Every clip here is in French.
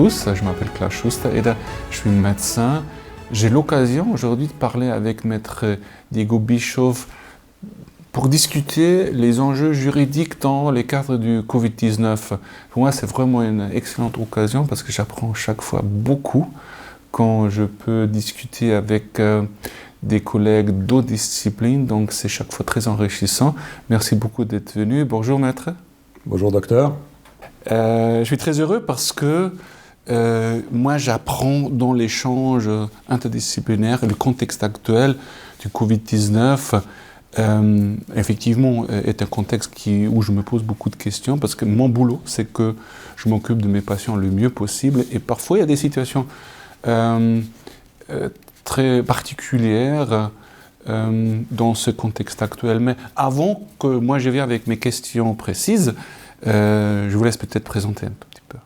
tous, je m'appelle Klaus Schuster et je suis médecin. J'ai l'occasion aujourd'hui de parler avec Maître Diego Bischoff pour discuter les enjeux juridiques dans les cadres du Covid-19. Pour moi, c'est vraiment une excellente occasion parce que j'apprends chaque fois beaucoup quand je peux discuter avec des collègues d'autres disciplines, donc c'est chaque fois très enrichissant. Merci beaucoup d'être venu. Bonjour maître. Bonjour docteur. Je suis très heureux parce que moi j'apprends dans l'échange interdisciplinaire le contexte actuel du Covid-19. Effectivement, est un contexte où je me pose beaucoup de questions parce que mon boulot, c'est que je m'occupe de mes patients le mieux possible et parfois il y a des situations très particulières dans ce contexte actuel. Mais avant que moi je vienne avec mes questions précises, je vous laisse peut-être présenter un petit peu.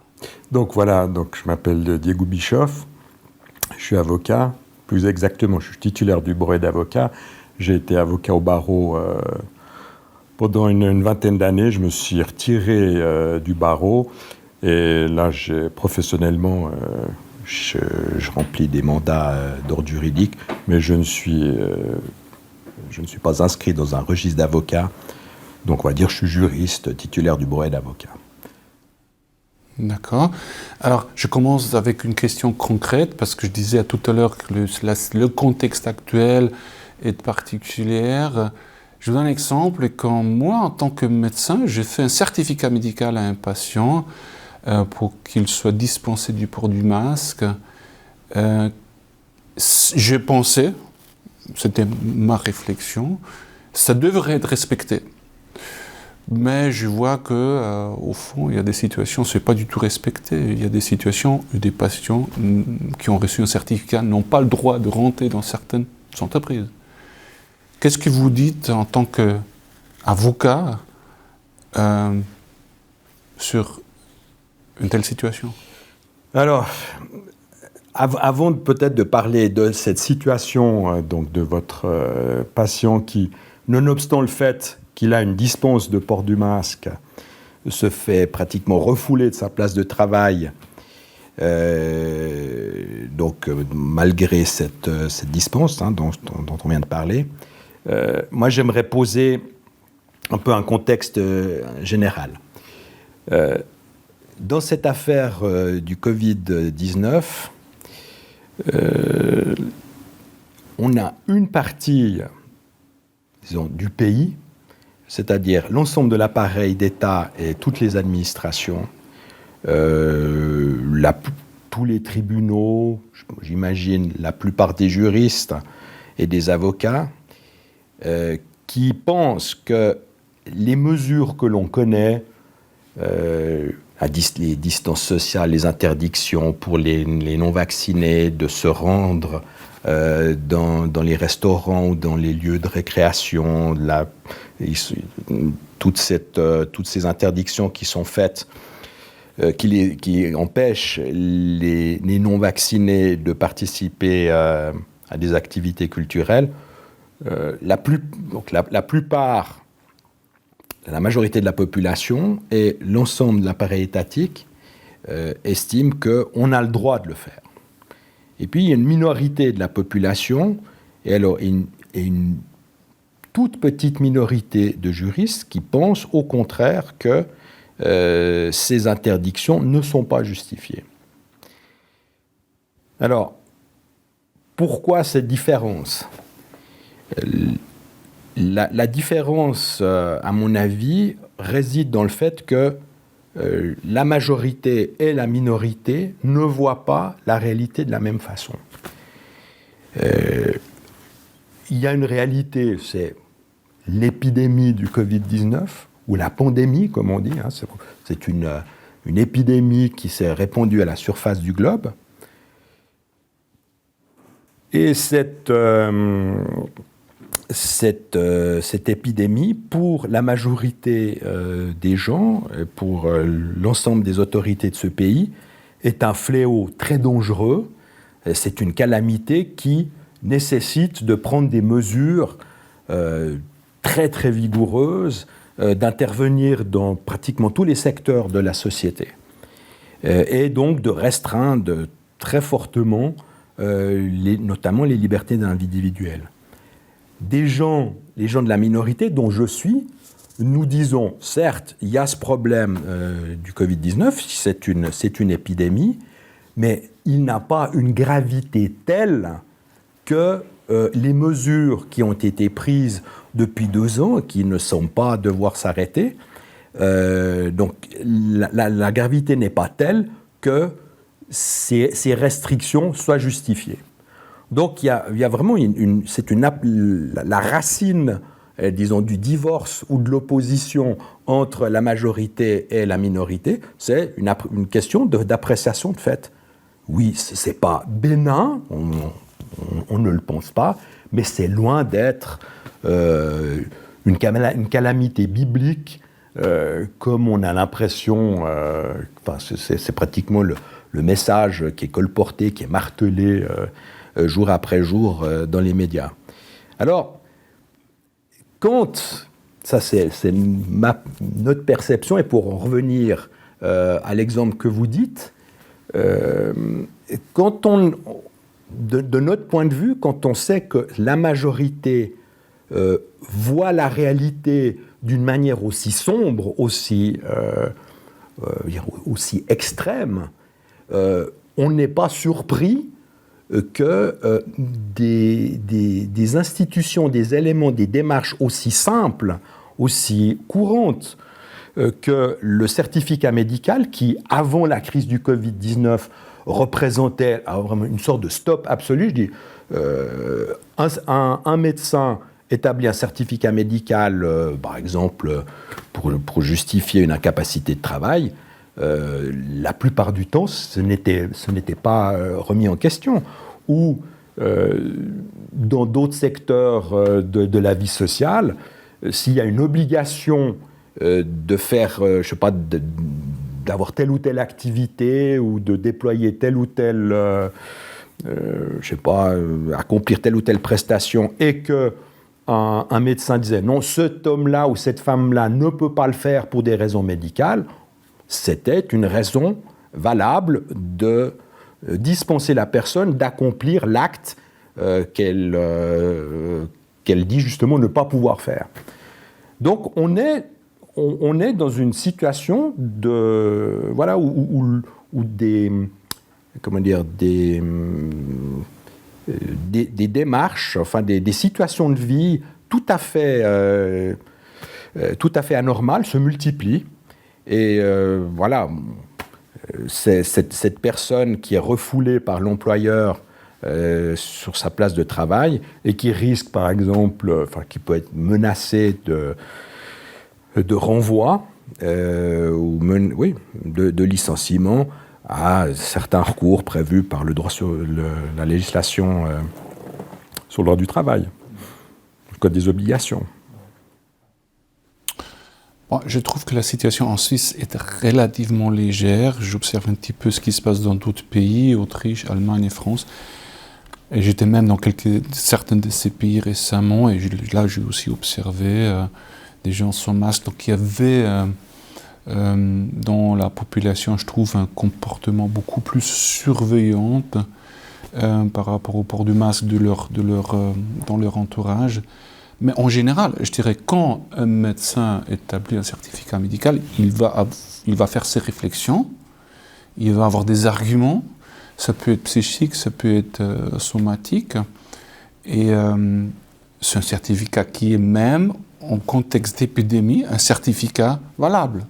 Donc voilà, je m'appelle Diego Bischoff, je suis avocat, plus exactement je suis titulaire du brevet d'avocat. J'ai été avocat au barreau pendant une vingtaine d'années, je me suis retiré du barreau et là professionnellement je remplis des mandats d'ordre juridique, mais je ne suis pas inscrit dans un registre d'avocat, donc on va dire que je suis juriste titulaire du brevet d'avocat. D'accord. Alors, je commence avec une question concrète, parce que je disais tout à l'heure que le contexte actuel est particulier. Je vous donne un exemple. Quand moi, en tant que médecin, j'ai fait un certificat médical à un patient pour qu'il soit dispensé du port du masque, j'ai pensé, c'était ma réflexion, ça devrait être respecté. Mais je vois que, au fond, il y a des situations, c'est pas du tout respecté. Il y a des situations où des patients qui ont reçu un certificat n'ont pas le droit de rentrer dans certaines entreprises. Qu'est-ce que vous dites en tant qu'avocat sur une telle situation? Alors, avant peut-être de parler de cette situation, donc de votre patient qui, nonobstant le fait qu'il a une dispense de port du masque, se fait pratiquement refouler de sa place de travail, malgré cette dispense dont on vient de parler, moi j'aimerais poser un peu un contexte général. Dans cette affaire du Covid-19, on a une partie, disons, du pays, c'est-à-dire l'ensemble de l'appareil d'État et toutes les administrations, tous les tribunaux, j'imagine la plupart des juristes et des avocats, qui pensent que les mesures que l'on connaît, les distances sociales, les interdictions pour les non-vaccinés de se rendre dans les restaurants ou dans les lieux de récréation, toutes ces interdictions qui sont faites, qui empêchent les non-vaccinés de participer à des activités culturelles, la majorité de la population et l'ensemble de l'appareil étatique estiment qu'on a le droit de le faire. Et puis, il y a une minorité de la population, une toute petite minorité de juristes qui pensent au contraire que ces interdictions ne sont pas justifiées. Alors, pourquoi cette différence ? La différence, à mon avis, réside dans le fait que la majorité et la minorité ne voient pas la réalité de la même façon. Il y a une réalité, c'est l'épidémie du Covid-19, ou la pandémie, comme on dit. C'est une épidémie qui s'est répandue à la surface du globe. Et cette épidémie, pour la majorité des gens, pour l'ensemble des autorités de ce pays, est un fléau très dangereux. C'est une calamité qui nécessite de prendre des mesures très très vigoureuses, d'intervenir dans pratiquement tous les secteurs de la société. et donc de restreindre très fortement notamment les libertés individuelles. Les gens de la minorité dont je suis, nous disons, certes, il y a ce problème du Covid-19, c'est une épidémie, mais il n'a pas une gravité telle que les mesures qui ont été prises depuis 2 ans, qui ne semblent pas devoir s'arrêter, donc la gravité n'est pas telle que ces restrictions soient justifiées. Donc il y a vraiment la racine, disons, du divorce ou de l'opposition entre la majorité et la minorité, c'est une question d'appréciation de fait. Oui, ce n'est pas bénin, on ne le pense pas, mais c'est loin d'être une calamité biblique, comme on a l'impression, c'est pratiquement le message qui est colporté, qui est martelé jour après jour dans les médias. Alors, ça c'est notre perception, et pour en revenir à l'exemple que vous dites, de notre point de vue, quand on sait que la majorité voit la réalité d'une manière aussi sombre, aussi extrême, on n'est pas surpris que des institutions, des éléments, des démarches aussi simples, aussi courantes que le certificat médical, qui, avant la crise du Covid-19, représentait vraiment une sorte de stop absolu. Je dis, un médecin établit un certificat médical, par exemple, pour justifier une incapacité de travail. La plupart du temps, ce n'était pas remis en question. Ou dans d'autres secteurs de la vie sociale, s'il y a une obligation de faire, je sais pas, d'avoir telle ou telle activité ou de déployer telle ou telle, je sais pas, accomplir telle ou telle prestation, et que un médecin disait non, cet homme-là ou cette femme-là ne peut pas le faire pour des raisons médicales, c'était une raison valable de dispenser la personne d'accomplir l'acte qu'elle dit justement ne pas pouvoir faire. Donc on est dans une situation où des démarches, enfin des situations de vie tout à fait anormales se multiplient. Et cette personne qui est refoulée par l'employeur sur sa place de travail et qui risque, par exemple, qui peut être menacée de renvoi ou de licenciement, à certains recours prévus par le droit sur la législation sur le droit du travail, le code des obligations. Bon, je trouve que la situation en Suisse est relativement légère. J'observe un petit peu ce qui se passe dans d'autres pays, Autriche, Allemagne et France. Et j'étais même dans certains de ces pays récemment, et là j'ai aussi observé des gens sans masque. Donc il y avait dans la population, je trouve, un comportement beaucoup plus surveillant par rapport au port du masque dans leur entourage. Mais en général, je dirais, quand un médecin établit un certificat médical, il va faire ses réflexions, il va avoir des arguments, ça peut être psychique, ça peut être somatique, et c'est un certificat qui est même, en contexte d'épidémie, un certificat valable.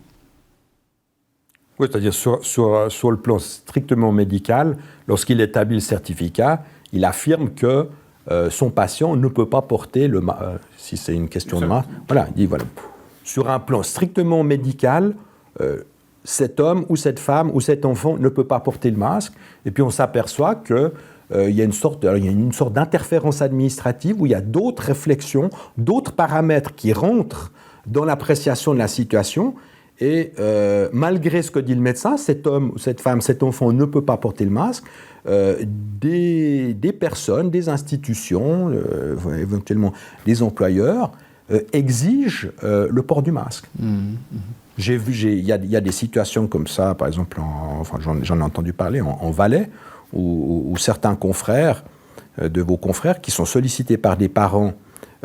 Oui, c'est-à-dire sur le plan strictement médical, lorsqu'il établit le certificat, il affirme que son patient ne peut pas porter le masque, si c'est une question de masque. Voilà, il dit voilà. Sur un plan strictement médical, cet homme ou cette femme ou cet enfant ne peut pas porter le masque. Et puis on s'aperçoit qu'il y a une sorte d'interférence administrative où il y a d'autres réflexions, d'autres paramètres qui rentrent dans l'appréciation de la situation. Et malgré ce que dit le médecin, cet homme, cette femme, cet enfant ne peut pas porter le masque. Des personnes, des institutions, éventuellement des employeurs, exigent le port du masque. il y a des situations comme ça, par exemple, j'en ai entendu parler en Valais, où certains confrères, de vos confrères, qui sont sollicités par des parents,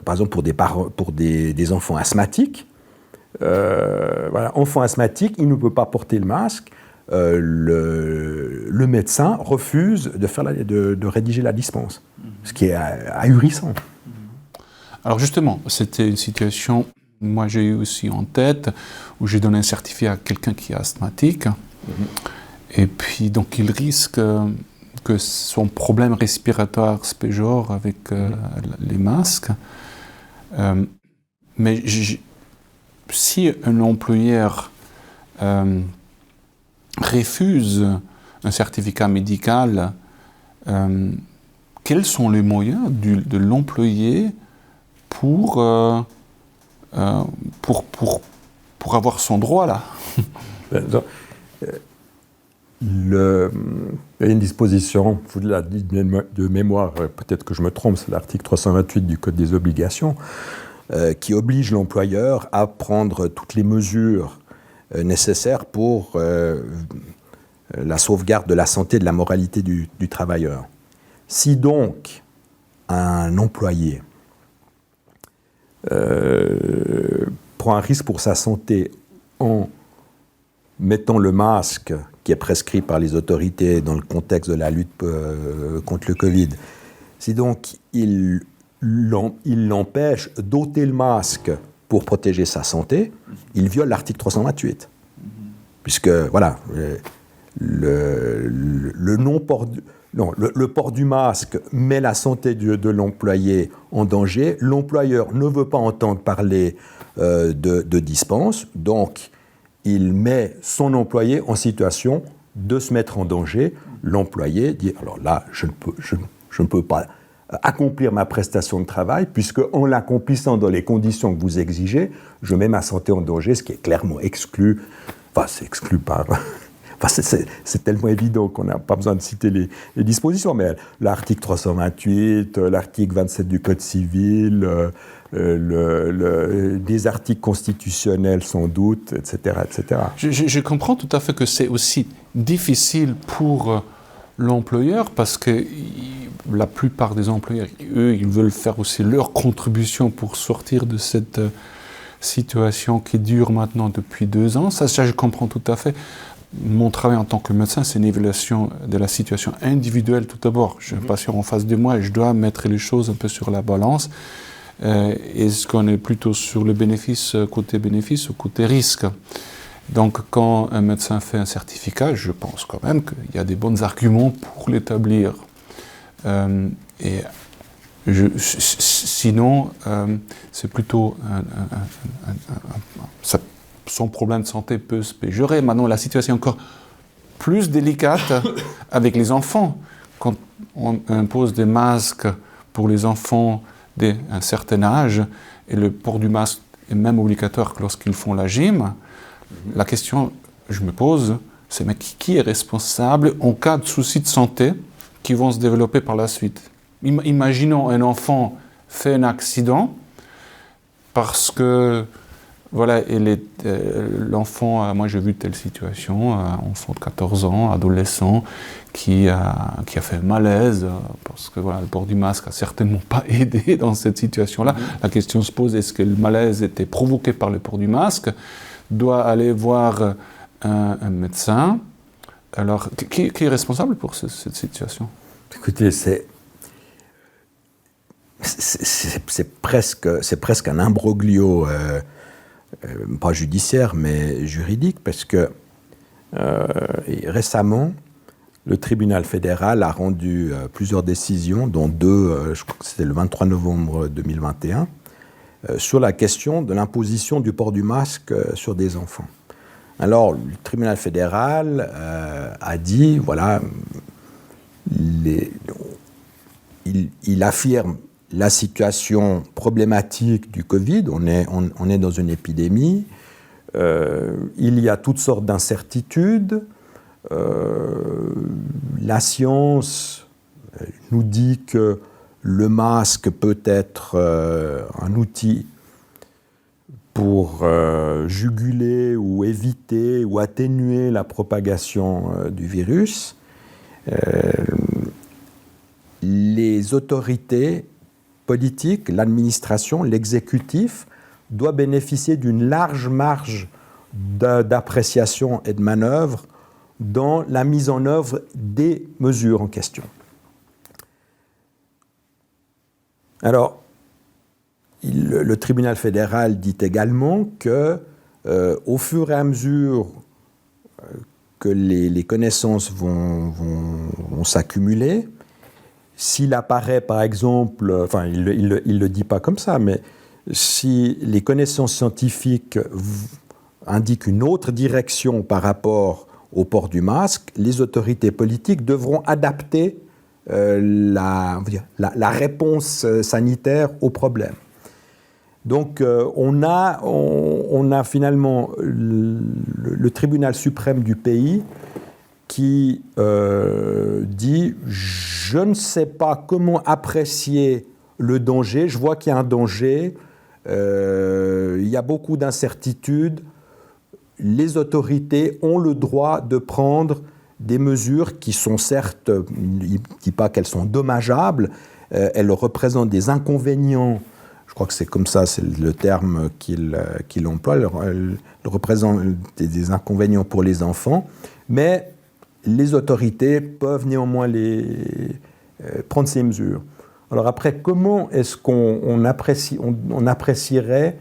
par exemple pour des enfants asthmatiques, enfant asthmatique, il ne peut pas porter le masque, le médecin refuse de rédiger la dispense, ce qui est ahurissant. Alors justement, c'était une situation, moi j'ai eu aussi en tête, où j'ai donné un certificat à quelqu'un qui est asthmatique, et puis donc il risque que son problème respiratoire se péjore avec les masques. Mais si un employeur refuse un certificat médical, quels sont les moyens de l'employé pour avoir son droit là? Il y a une disposition, vous la dites de mémoire, peut-être que je me trompe, c'est l'article 328 du Code des obligations, qui oblige l'employeur à prendre toutes les mesures nécessaires pour la sauvegarde de la santé et de la moralité du travailleur. Si donc un employé prend un risque pour sa santé en mettant le masque qui est prescrit par les autorités dans le contexte de la lutte contre le Covid, si donc il l'empêche d'ôter le masque pour protéger sa santé, il viole l'article 328. Puisque, voilà, le port du masque met la santé de l'employé en danger. L'employeur ne veut pas entendre parler de dispense, donc il met son employé en situation de se mettre en danger. L'employé dit, alors là, je ne peux pas accomplir ma prestation de travail, puisque en l'accomplissant dans les conditions que vous exigez, je mets ma santé en danger, ce qui est clairement exclu. Enfin, c'est exclu par... Enfin, c'est tellement évident qu'on n'a pas besoin de citer les dispositions, mais l'article 328, l'article 27 du Code civil, des articles constitutionnels sans doute, etc. etc. Je comprends tout à fait que c'est aussi difficile pour l'employeur, parce que la plupart des employeurs, eux, ils veulent faire aussi leur contribution pour sortir de cette situation qui dure maintenant depuis 2 ans. Ça, je comprends tout à fait. Mon travail en tant que médecin, c'est une évaluation de la situation individuelle tout d'abord. J'ai un patient en face de moi et je dois mettre les choses un peu sur la balance. Est-ce qu'on est plutôt sur le bénéfice ou côté risque? Donc, quand un médecin fait un certificat, je pense quand même qu'il y a des bons arguments pour l'établir. Sinon, c'est plutôt son problème de santé peut se péjorer. Maintenant, la situation est encore plus délicate avec les enfants. Quand on impose des masques pour les enfants d'un certain âge, et le port du masque est même obligatoire lorsqu'ils font la gym, la question que je me pose, c'est mais qui est responsable en cas de soucis de santé qui vont se développer par la suite? Imaginons un enfant fait un accident parce que voilà, l'enfant, moi j'ai vu telle situation, un enfant de 14 ans, adolescent, qui a fait un malaise, parce que voilà, le port du masque n'a certainement pas aidé dans cette situation-là. La question se pose, est-ce que le malaise était provoqué par le port du masque? Doit aller voir un médecin. Alors, qui est responsable pour cette situation? Écoutez, c'est presque un imbroglio, pas judiciaire, mais juridique, parce que récemment, le tribunal fédéral a rendu plusieurs décisions, dont 2, je crois que c'était le 23 novembre 2021, sur la question de l'imposition du port du masque sur des enfants. Alors, le tribunal fédéral a dit, voilà, il affirme la situation problématique du Covid, on est dans une épidémie, il y a toutes sortes d'incertitudes, la science nous dit que le masque peut être un outil pour juguler ou éviter ou atténuer la propagation du virus, les autorités politiques, l'administration, l'exécutif doit bénéficier d'une large marge d'appréciation et de manœuvre dans la mise en œuvre des mesures en question. Alors, le tribunal fédéral dit également que, au fur et à mesure que les connaissances vont s'accumuler, s'il apparaît, par exemple, enfin, il le dit pas comme ça, mais si les connaissances scientifiques indiquent une autre direction par rapport au port du masque, les autorités politiques devront adapter la réponse sanitaire au problème. Donc, on a finalement le tribunal suprême du pays qui dit « je ne sais pas comment apprécier le danger, je vois qu'il y a un danger, il y a beaucoup d'incertitudes, les autorités ont le droit de prendre des mesures qui sont certes, il ne dit pas qu'elles sont dommageables, elles représentent des inconvénients. Je crois que c'est comme ça, c'est le terme qu'il emploie. Elle représente des inconvénients pour les enfants, mais les autorités peuvent néanmoins prendre ces mesures. Alors après, comment est-ce qu'on apprécierait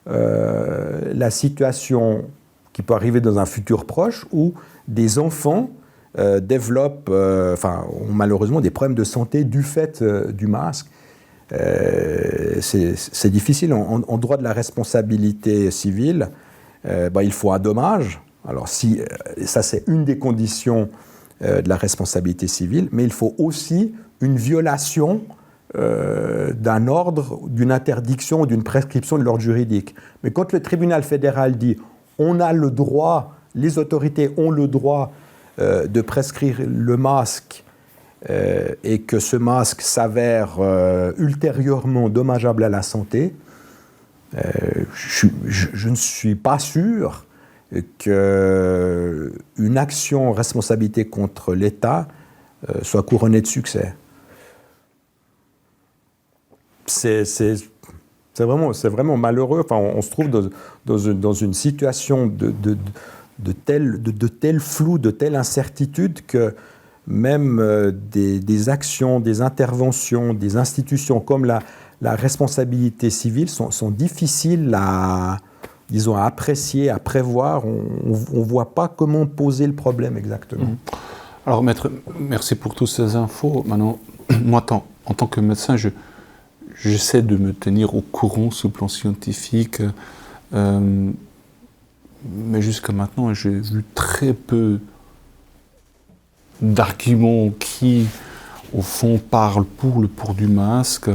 la situation qui peut arriver dans un futur proche où des enfants développent, ont malheureusement des problèmes de santé du fait du masque? C'est difficile. En droit de la responsabilité civile, il faut un dommage. Alors, ça, c'est une des conditions de la responsabilité civile, mais il faut aussi une violation d'un ordre, d'une interdiction ou d'une prescription de l'ordre juridique. Mais quand le tribunal fédéral dit on a le droit, les autorités ont le droit de prescrire le masque et que ce masque s'avère ultérieurement dommageable à la santé, je ne suis pas sûr qu'une action en responsabilité contre l'État soit couronnée de succès. C'est vraiment malheureux. Enfin, on se trouve dans une situation de tel flou, de telle incertitude que même des actions, des interventions, des institutions comme la responsabilité civile sont difficiles à apprécier, à prévoir. On ne voit pas comment poser le problème exactement. Alors, maître, merci pour toutes ces infos. Maintenant, moi, en tant que médecin, j'essaie de me tenir au courant sur le plan scientifique, mais jusqu'à maintenant, j'ai vu très peu d'arguments qui, au fond, parlent pour le port du masque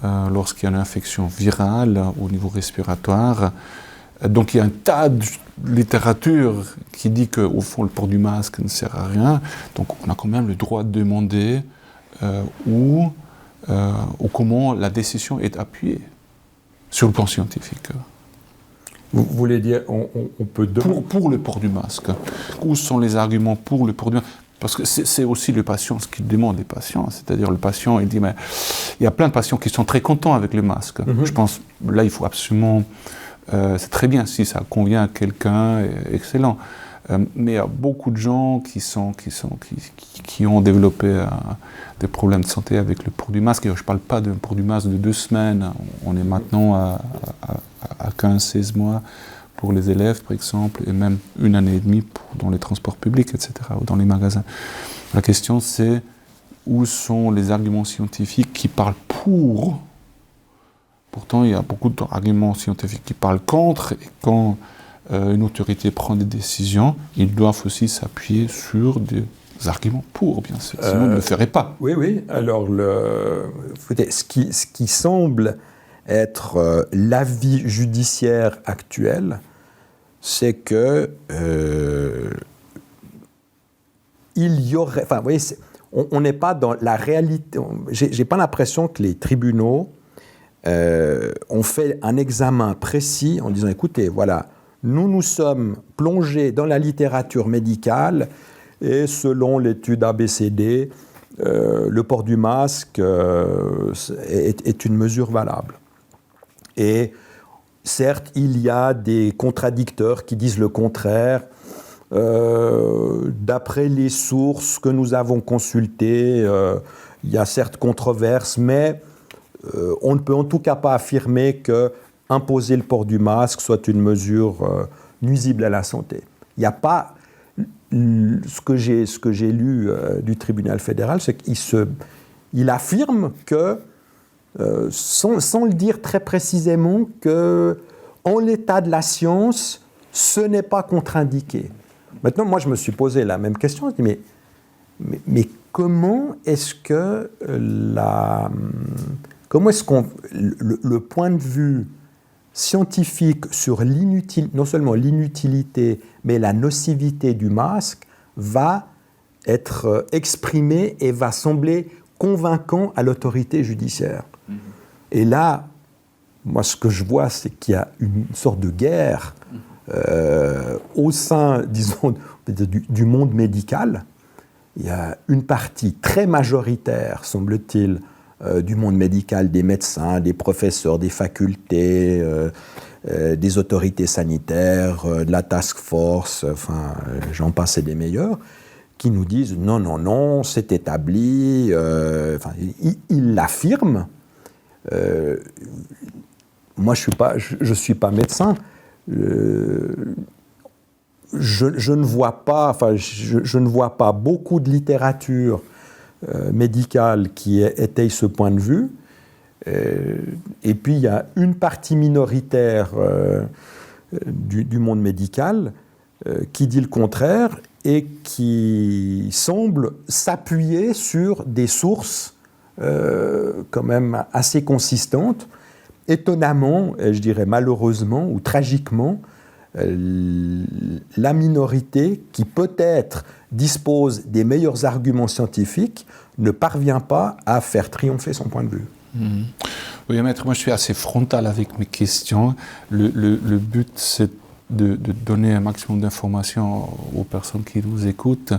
lorsqu'il y a une infection virale au niveau respiratoire. Donc il y a un tas de littérature qui dit qu'au fond, le port du masque ne sert à rien. Donc on a quand même le droit de demander ou comment la décision est appuyée sur le plan scientifique. Vous voulez dire, on peut demander... Pour le port du masque. Où sont les arguments pour le port du masque? Parce que c'est aussi le patient, ce qu'il demande des patients. C'est-à-dire le patient, il dit, mais il y a plein de patients qui sont très contents avec le masque. Je pense, là, il faut absolument... c'est très bien si ça convient à quelqu'un, excellent. Mais il y a beaucoup de gens qui ont développé des problèmes de santé avec le port du masque. Et je ne parle pas d'un port du masque de 2 semaines. On est maintenant à 15-16 mois pour les élèves, par exemple, et même 1 année et demie dans les transports publics, etc., ou dans les magasins. La question, c'est où sont les arguments scientifiques qui parlent pour? Pourtant, il y a beaucoup d'arguments scientifiques qui parlent contre, et quand une autorité prend des décisions, ils doivent aussi s'appuyer sur des arguments pour, bien sûr, sinon ils ne le feraient pas. Oui. Alors, ce qui semble être l'avis judiciaire actuel, c'est que il y aurait... Enfin, vous voyez, on n'est pas dans la réalité... J'ai pas l'impression que les tribunaux on fait un examen précis en disant, écoutez, voilà, nous sommes plongés dans la littérature médicale et selon l'étude ABCD, le port du masque est une mesure valable. Et certes, il y a des contradicteurs qui disent le contraire. D'après les sources que nous avons consultées, il y a certes controverses, mais on ne peut en tout cas pas affirmer que imposer le port du masque soit une mesure nuisible à la santé. Il n'y a pas... Ce que j'ai lu du tribunal fédéral, c'est qu'il affirme que, sans le dire très précisément, qu'en l'état de la science, ce n'est pas contre-indiqué. Maintenant, moi, je me suis posé la même question. Je dis, mais comment est-ce que le point de vue scientifique sur non seulement l'inutilité, mais la nocivité du masque va être exprimé et va sembler convaincant à l'autorité judiciaire. Mmh. Et là, moi, ce que je vois, c'est qu'il y a une sorte de guerre au sein, disons, du monde médical. Il y a une partie très majoritaire, semble-t-il, du monde médical, des médecins, des professeurs, des facultés, des autorités sanitaires, de la task force, enfin, j'en passe et des meilleurs, qui nous disent non, c'est établi, ils l'affirment. Moi, je suis pas médecin. Je ne vois pas beaucoup de littérature médicale qui étaye ce point de vue. Et puis, il y a une partie minoritaire du monde médical qui dit le contraire et qui semble s'appuyer sur des sources quand même assez consistantes. Étonnamment, et je dirais malheureusement ou tragiquement, la minorité qui peut-être dispose des meilleurs arguments scientifiques ne parvient pas à faire triompher son point de vue. Mmh. Oui, maître, moi je suis assez frontal avec mes questions. Le but, c'est de donner un maximum d'informations aux personnes qui nous écoutent.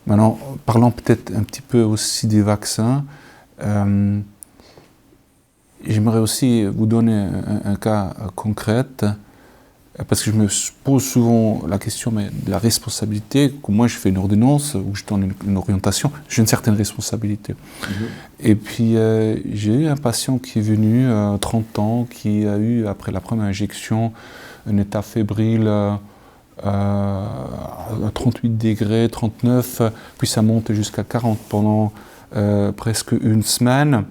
Maintenant, parlons peut-être un petit peu aussi des vaccins. J'aimerais aussi vous donner un cas concret, parce que je me pose souvent la question de la responsabilité. Que moi, je fais une ordonnance où je donne une orientation, j'ai une certaine responsabilité. Mmh. Et puis, j'ai eu un patient qui est venu, 30 ans, qui a eu, après la première injection, un état fébrile à 38 degrés, 39, puis ça monte jusqu'à 40 pendant presque une semaine.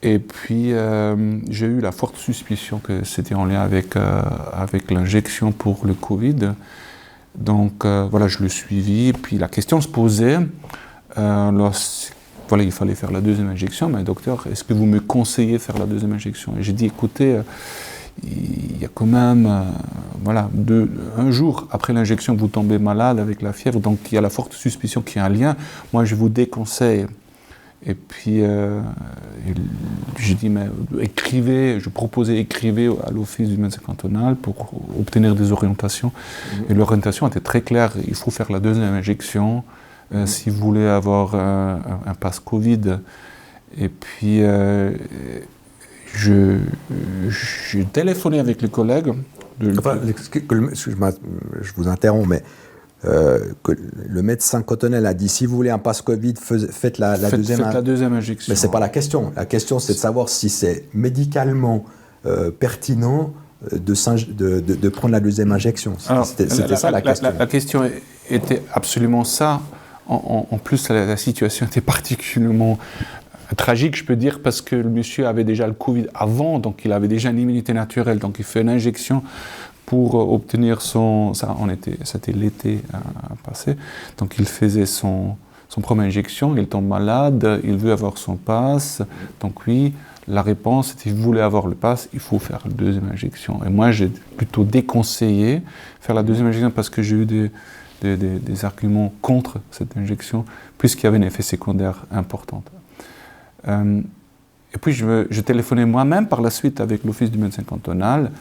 Et puis, j'ai eu la forte suspicion que c'était en lien avec l'injection pour le Covid. Donc, voilà, je le suivis. Et puis, la question se posait, voilà, il fallait faire la deuxième injection. Mais docteur, est-ce que vous me conseillez de faire la deuxième injection? Et j'ai dit, écoutez, il y a quand même, voilà, un jour après l'injection, vous tombez malade avec la fièvre. Donc, il y a la forte suspicion qu'il y a un lien. Moi, je vous déconseille. Et puis, j'ai dit, mais écrivez à l'office du médecin cantonal pour obtenir des orientations. Et l'orientation était très claire, il faut faire la deuxième injection si vous voulez avoir un pass Covid. Et puis, j'ai téléphoné avec les collègues. Excusez-moi, je vous interromps, mais que le médecin cantonal a dit, si vous voulez un pass Covid, faites la deuxième injection. Mais ce n'est pas la question. La question, c'est de savoir si c'est médicalement pertinent de prendre la deuxième injection. C'était ça la question. La question était absolument ça. En plus, la situation était particulièrement tragique, je peux dire, parce que le monsieur avait déjà le Covid avant, donc il avait déjà une immunité naturelle, donc il fait une injection pour obtenir c'était l'été passé, donc il faisait son première injection, il tombe malade, il veut avoir son pass, donc oui, la réponse était, vous voulez avoir le pass, il faut faire la deuxième injection. Et moi, j'ai plutôt déconseillé faire la deuxième injection parce que j'ai eu des arguments contre cette injection, puisqu'il y avait un effet secondaire important. Et puis je téléphonais moi-même par la suite avec l'office du médecin cantonal.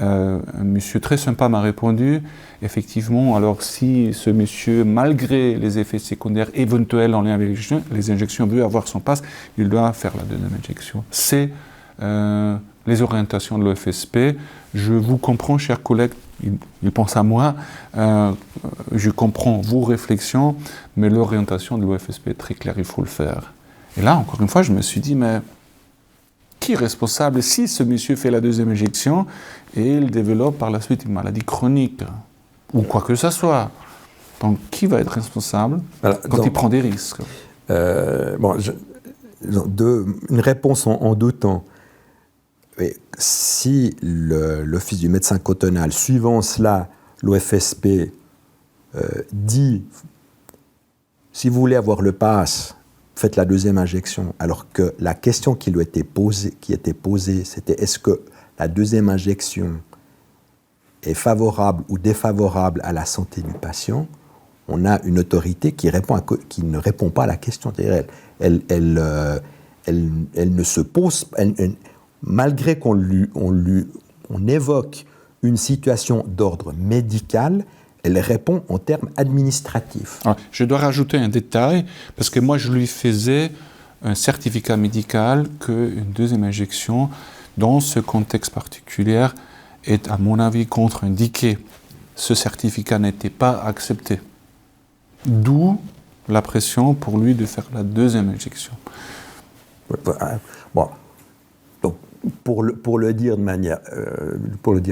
Un monsieur très sympa m'a répondu, effectivement, alors si ce monsieur, malgré les effets secondaires éventuels en lien avec les injections, veut avoir son passe, il doit faire la deuxième injection. C'est les orientations de l'OFSP. Je vous comprends, chers collègues, il pense à moi, je comprends vos réflexions, mais l'orientation de l'OFSP est très claire, il faut le faire. Et là, encore une fois, je me suis dit, mais qui est responsable si ce monsieur fait la deuxième injection et il développe par la suite une maladie chronique, ou quoi que ce soit? Donc, qui va être responsable quand il prend des risques? Une réponse en deux temps. Et si l'Office du médecin cantonal, suivant cela, l'OFSP, dit si vous voulez avoir le pass, faites la deuxième injection, alors que la question qui était posée, c'était est-ce que la deuxième injection est favorable ou défavorable à la santé du patient, on a une autorité qui ne répond pas à la question. Elle ne se pose, malgré qu'on évoque une situation d'ordre médical, elle répond en termes administratifs. Alors, je dois rajouter un détail, parce que moi je lui faisais un certificat médical qu'une deuxième injection, dans ce contexte particulier, est à mon avis contre-indiquée. Ce certificat n'était pas accepté. D'où la pression pour lui de faire la deuxième injection. Bon. Donc, pour le dire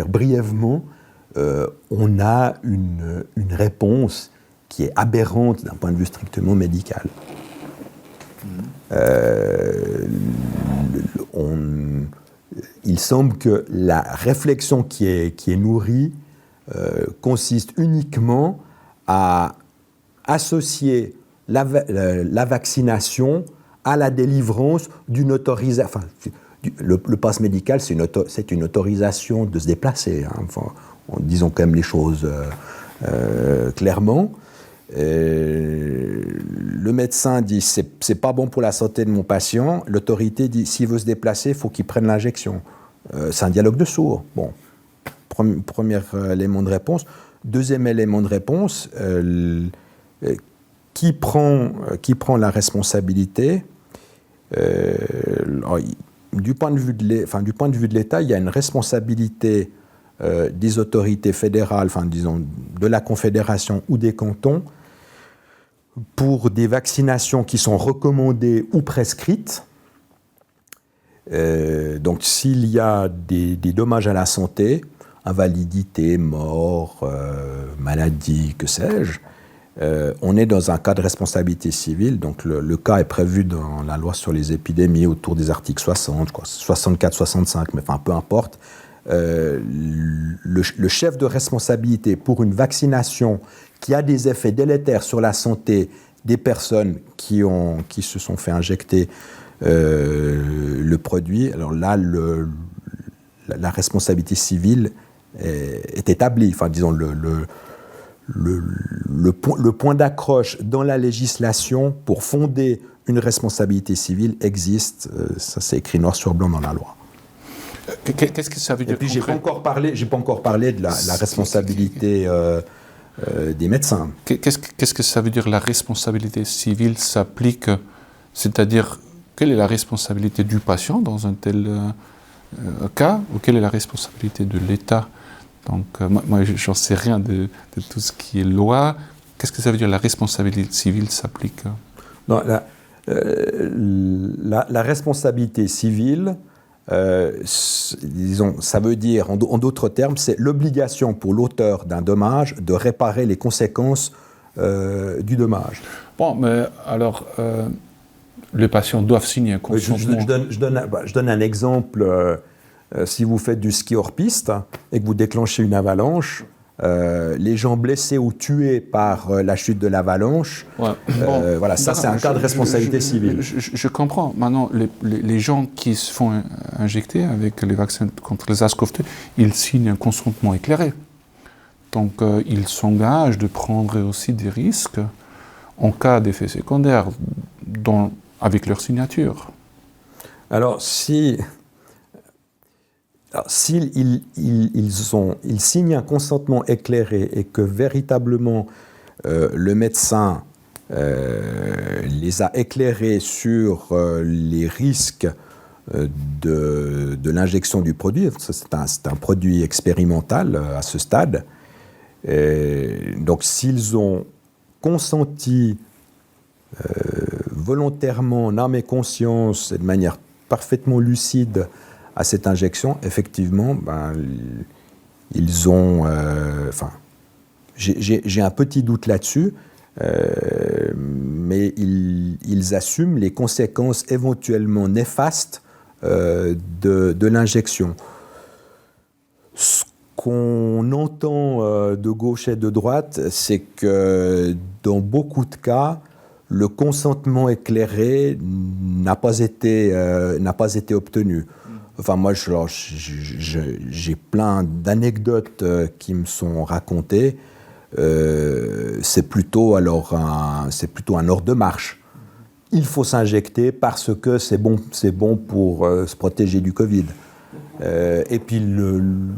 brièvement, on a une réponse qui est aberrante d'un point de vue strictement médical. Il semble que la réflexion qui est nourrie consiste uniquement à associer la vaccination à la délivrance d'une autorisation. Enfin, le pass médical, c'est une autorisation de se déplacer. Disons quand même les choses clairement. Le médecin dit c'est pas bon pour la santé de mon patient. L'autorité dit s'il veut se déplacer, il faut qu'il prenne l'injection. C'est un dialogue de sourds. Bon, premier élément de réponse. Deuxième élément de réponse, qui prend la responsabilité? Du point de vue de l'État, il y a une responsabilité des autorités fédérales, disons de la Confédération ou des cantons, pour des vaccinations qui sont recommandées ou prescrites. Donc s'il y a des dommages à la santé, invalidité, mort, maladie, que sais-je, on est dans un cas de responsabilité civile. Donc le cas est prévu dans la loi sur les épidémies autour des articles 60, 64, 65, mais peu importe. Le chef de responsabilité pour une vaccination qui a des effets délétères sur la santé des personnes qui se sont fait injecter le produit, alors là, la responsabilité civile est établie. Disons, le point d'accroche dans la législation pour fonder une responsabilité civile existe. Ça, c'est écrit noir sur blanc dans la loi. Qu'est-ce que ça veut dire? Et puis, j'ai pas encore parlé de la responsabilité des médecins. Qu'est-ce que ça veut dire la responsabilité civile s'applique? C'est-à-dire, quelle est la responsabilité du patient dans un tel cas, ou quelle est la responsabilité de l'État? Donc, moi, j'en sais rien de tout ce qui est loi. Qu'est-ce que ça veut dire la responsabilité civile s'applique? Non, la responsabilité civile, disons, ça veut dire, en d'autres termes, c'est l'obligation pour l'auteur d'un dommage de réparer les conséquences du dommage. Bon, mais alors, les patients doivent signer un consentement. Je donne un exemple. Si vous faites du ski hors piste et que vous déclenchez une avalanche, les gens blessés ou tués par la chute de l'avalanche, c'est un cas de responsabilité civile. Je comprends. Maintenant, les gens qui se font injecter avec les vaccins contre les SARS-CoV-2, ils signent un consentement éclairé. Donc, ils s'engagent de prendre aussi des risques en cas d'effets secondaires avec leur signature. Alors, s'ils signent un consentement éclairé et que véritablement le médecin les a éclairés sur les risques de l'injection du produit, c'est un produit expérimental à ce stade, donc s'ils ont consenti volontairement, en âme et conscience, et de manière parfaitement lucide à cette injection, effectivement, ils ont... j'ai un petit doute là-dessus, mais ils assument les conséquences éventuellement néfastes de l'injection. Ce qu'on entend de gauche et de droite, c'est que dans beaucoup de cas, le consentement éclairé n'a pas été obtenu. Enfin, moi, j'ai plein d'anecdotes qui me sont racontées. C'est plutôt un ordre de marche. Il faut s'injecter parce que c'est bon pour se protéger du Covid. Et puis, je ne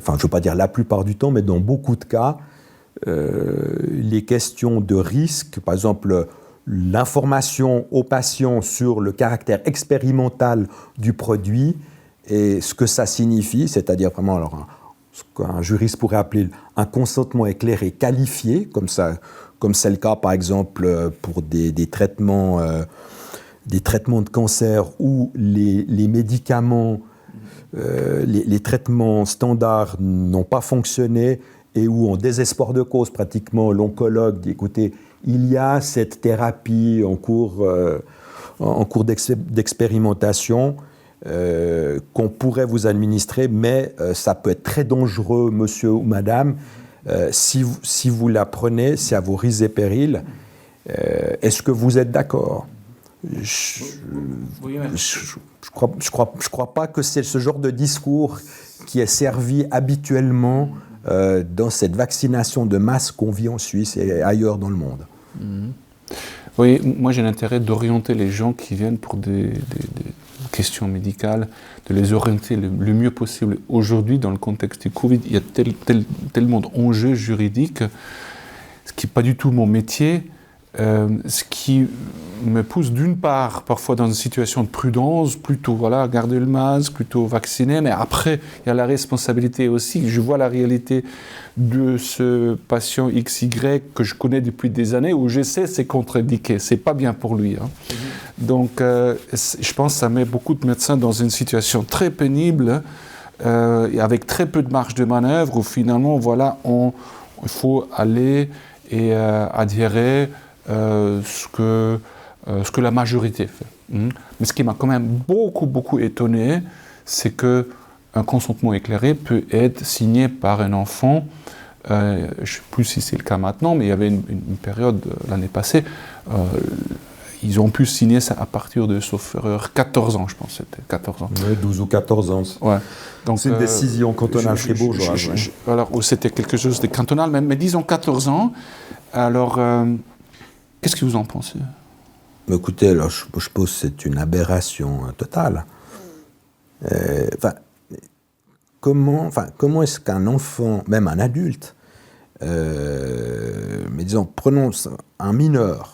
veux pas dire la plupart du temps, mais dans beaucoup de cas, les questions de risque, par exemple, l'information aux patients sur le caractère expérimental du produit et ce que ça signifie, c'est-à-dire vraiment ce qu'un juriste pourrait appeler un consentement éclairé qualifié, comme c'est le cas par exemple pour des traitements de cancer où les médicaments, les traitements standards n'ont pas fonctionné et où, en désespoir de cause, pratiquement, l'oncologue dit, écoutez, il y a cette thérapie en cours d'expérimentation qu'on pourrait vous administrer, mais ça peut être très dangereux, monsieur ou madame, si vous la prenez, c'est à vos risques et périls. Est-ce que vous êtes d'accord ? Je crois pas que c'est ce genre de discours qui est servi habituellement dans cette vaccination de masse qu'on vit en Suisse et ailleurs dans le monde. Oui, moi j'ai l'intérêt d'orienter les gens qui viennent pour des questions médicales, de les orienter le mieux possible. Aujourd'hui, dans le contexte du Covid, il y a tellement d'enjeux juridiques, ce qui n'est pas du tout mon métier, ce qui me pousse d'une part, parfois dans une situation de prudence, plutôt garder le masque, plutôt vacciner, mais après, il y a la responsabilité aussi. Je vois la réalité de ce patient XY que je connais depuis des années, où je sais c'est contre-indiqué, c'est pas bien pour lui. Donc, je pense que ça met beaucoup de médecins dans une situation très pénible, et avec très peu de marge de manœuvre, où finalement, il faut aller et adhérer ce que la majorité fait. Mais ce qui m'a quand même beaucoup étonné, c'est qu'un consentement éclairé peut être signé par un enfant. Je ne sais plus si c'est le cas maintenant, mais il y avait une période l'année passée, ils ont pu signer ça à partir de, sauf erreur, 14 ans, je pense, c'était 14 ans. Oui, 12 ou 14 ans. Ouais. Donc, c'est une décision cantonale fribourgeoise. Alors, c'était quelque chose de cantonal, mais disons 14 ans. Alors, qu'est-ce que vous en pensez ? Écoutez, alors, je pense que c'est une aberration totale. Comment est-ce qu'un enfant, même un adulte, mais disons, prenons un mineur,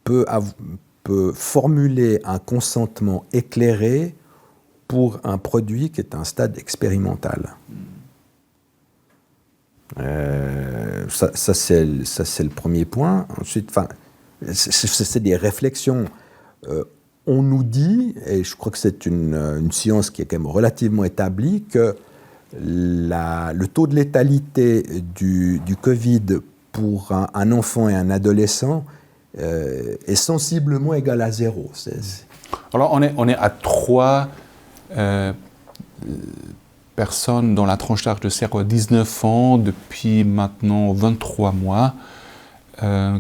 peut formuler un consentement éclairé pour un produit qui est à un stade expérimental. Ça c'est le premier point. Ensuite, c'est des réflexions. On nous dit, et je crois que c'est une science qui est quand même relativement établie, que le taux de létalité du Covid pour un enfant et un adolescent est sensiblement égal à 0. Alors on est à 3 personnes dans la tranche d'âge de 0 à 19 ans depuis maintenant 23 mois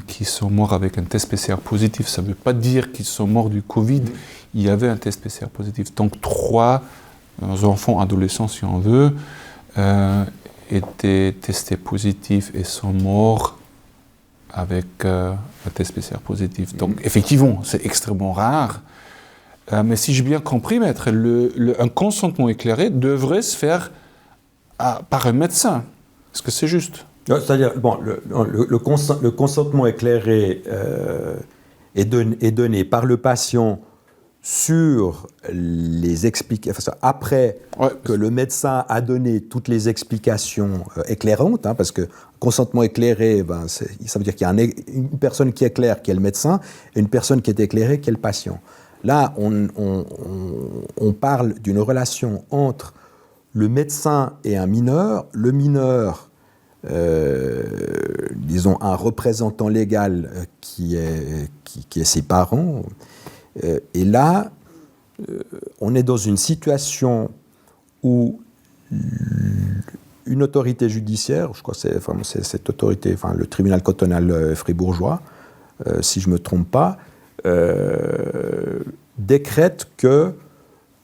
qui sont morts avec un test PCR positif. Ça ne veut pas dire qu'ils sont morts du Covid. Il y avait un test PCR positif. Donc 3 enfants, adolescents si on veut, étaient testés positifs et sont morts avec un test PCR positif. Donc effectivement, c'est extrêmement rare. Mais si j'ai bien compris, maître, un consentement éclairé devrait se faire par un médecin. Est-ce que c'est juste? C'est-à-dire, bon, le consentement éclairé est donné par le patient sur les explications, après que le médecin a donné toutes les explications éclairantes, hein, parce que consentement éclairé, ça veut dire qu'il y a une personne qui éclaire, qui est le médecin, et une personne qui est éclairée, qui est le patient. Là, on parle d'une relation entre le médecin et un mineur. Le mineur, disons, un représentant légal qui est ses parents. Et là, on est dans une situation où une autorité judiciaire, je crois que c'est cette autorité, le tribunal cantonal fribourgeois, si je ne me trompe pas, décrète que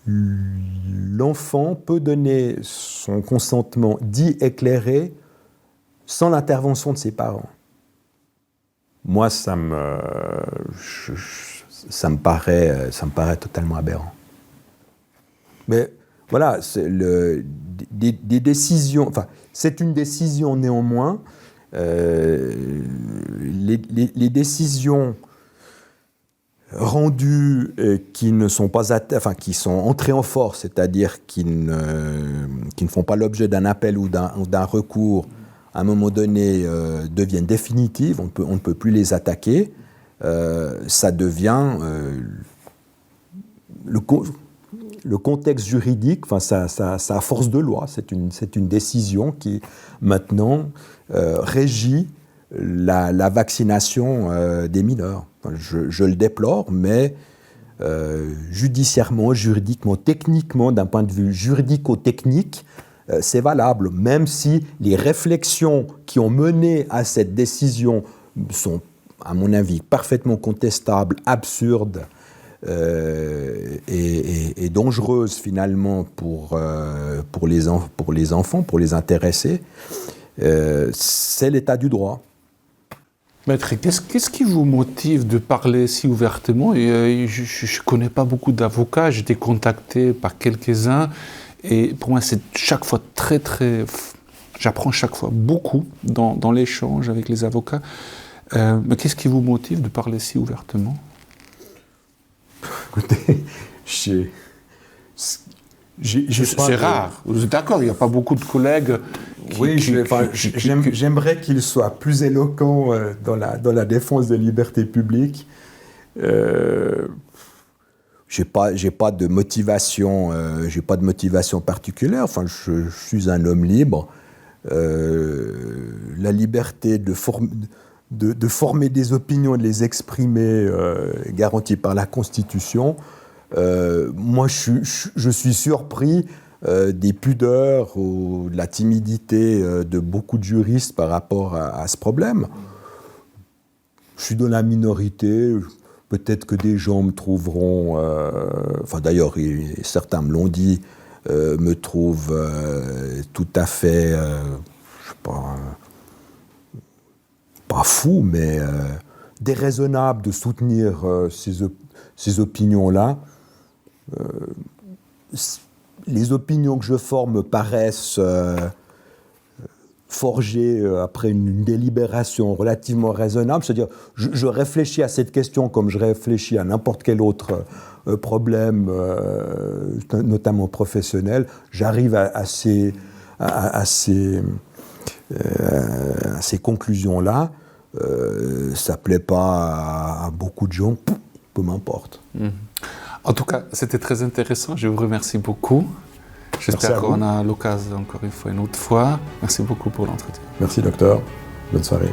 l'enfant peut donner son consentement dit éclairé sans l'intervention de ses parents. Moi, ça me paraît totalement aberrant. Mais voilà, des décisions. Enfin, c'est une décision néanmoins. Les décisions rendues qui ne sont pas, qui sont entrées en force, c'est-à-dire qui ne font pas l'objet d'un appel ou d'un recours, à un moment donné deviennent définitives. On ne peut plus les attaquer. Ça devient le contexte juridique, ça a force de loi. C'est une décision qui maintenant régit la vaccination des mineurs. Je le déplore, mais judiciairement, juridiquement, techniquement, d'un point de vue juridico-technique, c'est valable, même si les réflexions qui ont mené à cette décision sont, à mon avis, parfaitement contestables, absurdes et dangereuses finalement pour les enfants, pour les intéressés. C'est l'état du droit. Maître, qu'est-ce qui vous motive de parler si ouvertement? Je ne connais pas beaucoup d'avocats, j'ai été contacté par quelques-uns, et pour moi c'est chaque fois j'apprends chaque fois beaucoup dans l'échange avec les avocats. Mais qu'est-ce qui vous motive de parler si ouvertement? Écoutez, c'est rare. Vous êtes d'accord, il n'y a pas beaucoup de collègues. J'aimerais qu'il soit plus éloquent dans la défense des libertés publiques. J'ai pas de motivation. J'ai pas de motivation particulière. Enfin, je suis un homme libre. La liberté de former des opinions, de les exprimer, garantie par la Constitution. Moi, je suis surpris des pudeurs ou de la timidité de beaucoup de juristes par rapport à ce problème. Je suis dans la minorité. Peut-être que des gens me trouveront... d'ailleurs, certains me l'ont dit, me trouvent tout à fait... je sais pas... pas fou, mais déraisonnable de soutenir ces opinions-là. Les opinions que je forme me paraissent forgées après une délibération relativement raisonnable. C'est-à-dire, je réfléchis à cette question comme je réfléchis à n'importe quel autre problème, notamment professionnel. J'arrive à ces conclusions-là. Ça ne plaît pas à beaucoup de gens, peu m'importe. En tout cas, c'était très intéressant. Je vous remercie beaucoup. J'espère qu'on a l'occasion, encore une autre fois. Merci beaucoup pour l'entretien. Merci, docteur. Bonne soirée.